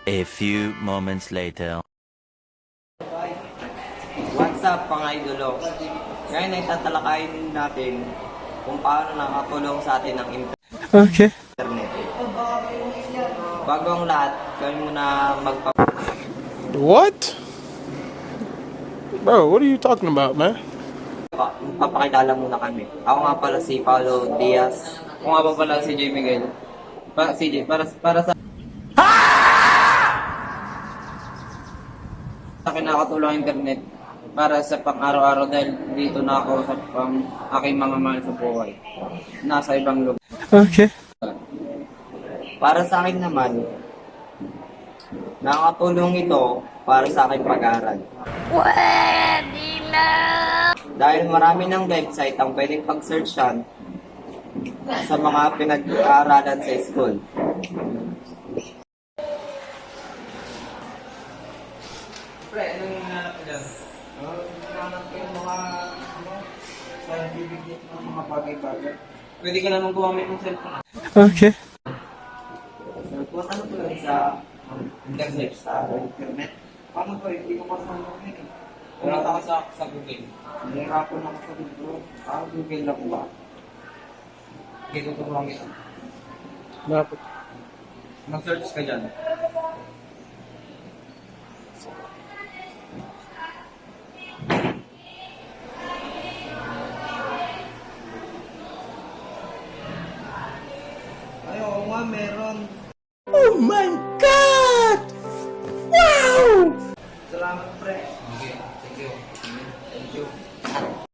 A few moments later. What's up, pang-idolo? Ngayon ay tatalakayin natin kung paano nakatulong sa atin ang Okay. internet. Bago ang lahat, kami muna What? Bro, what are you talking about, man? magpapakilala muna kami. Ako nga pala si Paulo Diaz. Ako nga pa pala si J. Miguel. Para sa akin nakatulong ang internet para sa pang-araw-araw dahil dito na ako sa aking mga mahal sa buhay. Nasa ibang lugar. Okay. Para sa akin naman, nakakatulong ito para sa aking pag-aaral. Pwede na! Dahil marami ng website ang pwedeng pag-searchan sa mga pinag-aaralan sa school. Pre, anong hinanap ko dyan? Hinanap ko yung mga, sa bibigyan ng mga bagay-bagay. Pwede ka naman gumamit ng cellphone. Okay. So, kung ano ko lang sa internet. Paano ko, hindi ko masama eh. Wala ako sa Google. Nahirapan ako sa Google. Google lang ba? Hindi ko turuan ito. Dapat. Mag-search ka dyan. Ay, oo nga, meron. Oh my God! Wow! Salamat, pre. Okay, thank you. Thank you.